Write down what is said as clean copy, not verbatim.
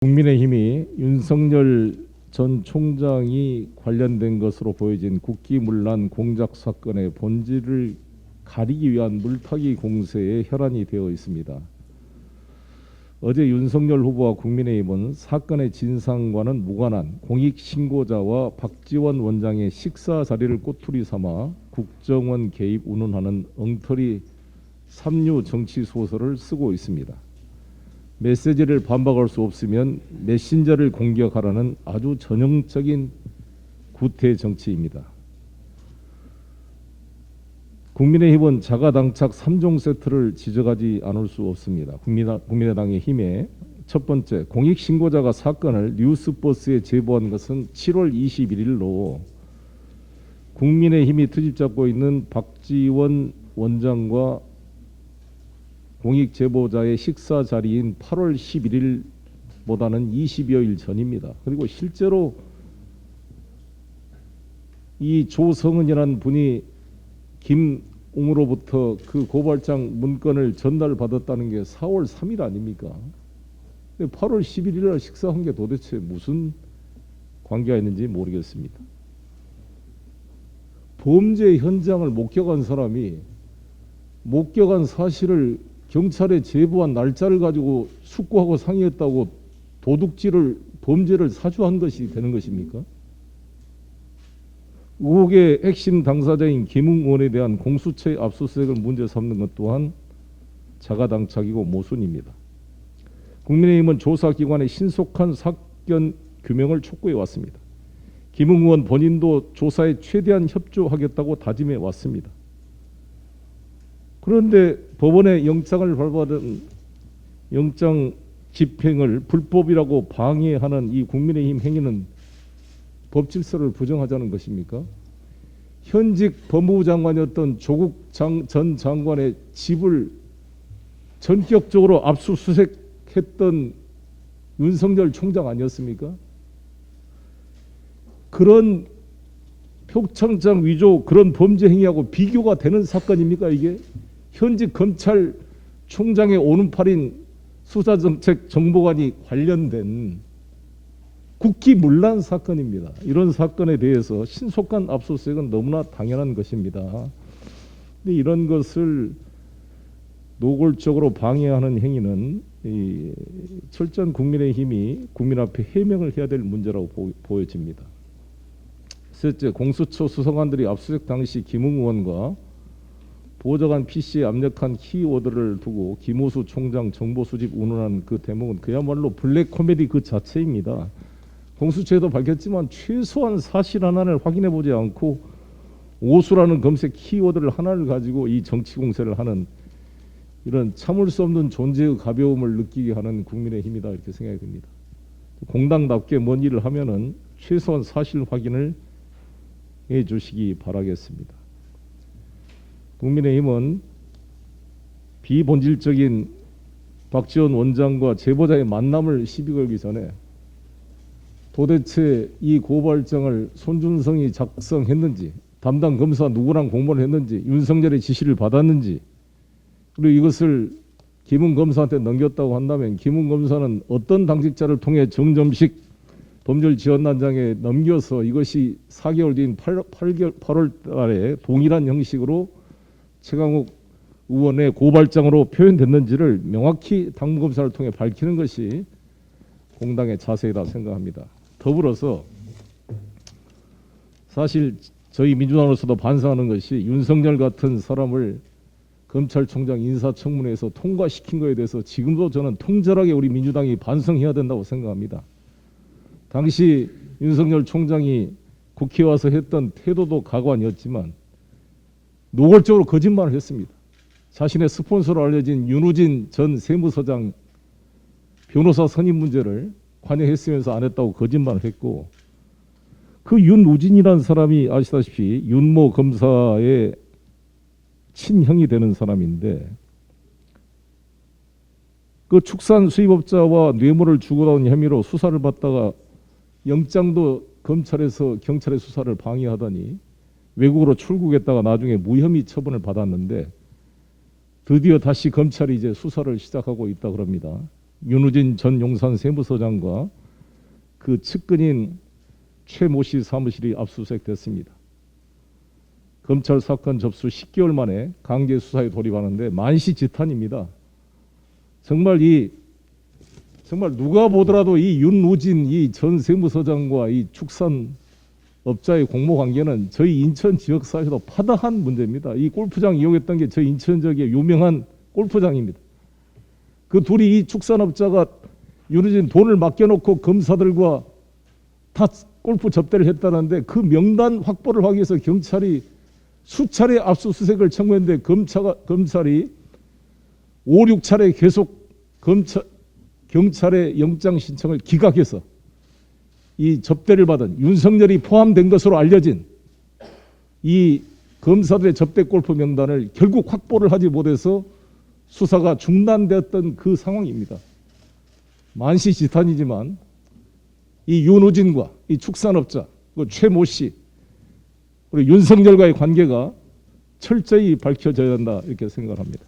국민의힘이 윤석열 전 총장이 관련된 것으로 보여진 국기문란 공작 사건의 본질을 가리기 위한 물타기 공세에 혈안이 되어 있습니다. 어제 윤석열 후보와 국민의힘은 사건의 진상과는 무관한 공익신고자와 박지원 원장의 식사 자리를 꼬투리 삼아 국정원 개입 운운하는 엉터리 삼류 정치 소설을 쓰고 있습니다. 메시지를 반박할 수 없으면 메신저를 공격하라는 아주 전형적인 구태 정치입니다. 국민의힘은 자가당착 3종 세트를 지적하지 않을 수 없습니다. 국민의당의 힘에 첫 번째, 공익신고자가 사건을 뉴스버스에 제보한 것은 7월 21일로 국민의힘이 트집 잡고 있는 박지원 원장과 공익 제보자의 식사 자리인 8월 11일보다는 20여일 전입니다. 그리고 실제로 이 조성은이라는 분이 김웅으로부터 그 고발장 문건을 전달받았다는 게 4월 3일 아닙니까? 8월 11일날 식사한 게 도대체 무슨 관계가 있는지 모르겠습니다. 범죄 현장을 목격한 사람이 목격한 사실을 경찰에 제보한 날짜를 가지고 숙고하고 상의했다고 범죄를 사주한 것이 되는 것입니까? 의혹의 핵심 당사자인 김웅 의원에 대한 공수처의 압수수색을 문제 삼는 것 또한 자가당착이고 모순입니다. 국민의힘은 조사기관의 신속한 사건 규명을 촉구해 왔습니다. 김웅 의원 본인도 조사에 최대한 협조하겠다고 다짐해 왔습니다. 그런데 법원의 영장을 발부하던 영장 집행을 불법이라고 방해하는 이 국민의힘 행위는 법 질서를 부정하자는 것입니까? 현직 법무부 장관이었던 조국 전 장관의 집을 전격적으로 압수수색했던 윤석열 총장 아니었습니까? 그런 표창장 위조 그런 범죄 행위하고 비교가 되는 사건입니까 이게? 현직 검찰총장의 오른팔인 수사정책정보관이 관련된 국기문란 사건입니다. 이런 사건에 대해서 신속한 압수수색은 너무나 당연한 것입니다. 근데 이런 것을 노골적으로 방해하는 행위는 철저한 국민의힘이 국민 앞에 해명을 해야 될 문제라고 보여집니다. 셋째, 공수처 수사관들이 압수수색 당시 김웅 의원과 보좌관 PC에 압력한 키워드를 두고 김호수 총장 정보 수집 운운한 그 대목은 그야말로 블랙 코미디 그 자체입니다. 공수처에도 밝혔지만 최소한 사실 하나를 확인해 보지 않고 오수라는 검색 키워드를 하나를 가지고 이 정치 공세를 하는 이런 참을 수 없는 존재의 가벼움을 느끼게 하는 국민의힘이다 이렇게 생각이 듭니다. 공당답게 뭔 일을 하면은 최소한 사실 확인을 해 주시기 바라겠습니다. 국민의힘은 비본질적인 박지원 원장과 제보자의 만남을 시비 걸기 전에 도대체 이 고발장을 손준성이 작성했는지, 담당 검사 누구랑 공모를 했는지, 윤석열의 지시를 받았는지, 그리고 이것을 김웅 검사한테 넘겼다고 한다면 김웅 검사는 어떤 당직자를 통해 정점식 범죄지원단장에 넘겨서 이것이 4개월 뒤인 8월 달에 동일한 형식으로 최강욱 의원의 고발장으로 표현됐는지를 명확히 당무검사를 통해 밝히는 것이 공당의 자세이다 생각합니다. 더불어서 사실 저희 민주당으로서도 반성하는 것이 윤석열 같은 사람을 검찰총장 인사청문회에서 통과시킨 것에 대해서 지금도 저는 통절하게 우리 민주당이 반성해야 된다고 생각합니다. 당시 윤석열 총장이 국회에 와서 했던 태도도 가관이었지만 노골적으로 거짓말을 했습니다. 자신의 스폰서로 알려진 윤우진 전 세무서장 변호사 선임 문제를 관여했으면서 안 했다고 거짓말을 했고, 그 윤우진이라는 사람이 아시다시피 윤모 검사의 친형이 되는 사람인데 그 축산 수입업자와 뇌물을 주고받은 혐의로 수사를 받다가 영장도 검찰에서 경찰의 수사를 방해하더니 외국으로 출국했다가 나중에 무혐의 처분을 받았는데 드디어 다시 검찰이 이제 수사를 시작하고 있다 그럽니다. 윤우진 전 용산 세무서장과 그 측근인 최모 씨 사무실이 압수수색됐습니다. 검찰 사건 접수 10개월 만에 강제 수사에 돌입하는데 만시지탄입니다. 정말 누가 보더라도 이 윤우진 이 전 세무서장과 이 축산업자의 공모 관계는 저희 인천 지역사회에서도 파다한 문제입니다. 이 골프장 이용했던 게 저희 인천 지역의 유명한 골프장입니다. 그 둘이 이 축산업자가 윤우진 돈을 맡겨놓고 검사들과 다 골프 접대를 했다는데 그 명단 확보를 하기 위해서 경찰이 수차례 압수수색을 청구했는데 검찰이 5, 6차례 계속 경찰의 영장 신청을 기각해서 이 접대를 받은 윤석열이 포함된 것으로 알려진 이 검사들의 접대 골프 명단을 결국 확보를 하지 못해서 수사가 중단되었던 그 상황입니다. 만시지탄이지만 이 윤우진과 이 축산업자 최모 씨 그리고 윤석열과의 관계가 철저히 밝혀져야 한다 이렇게 생각합니다.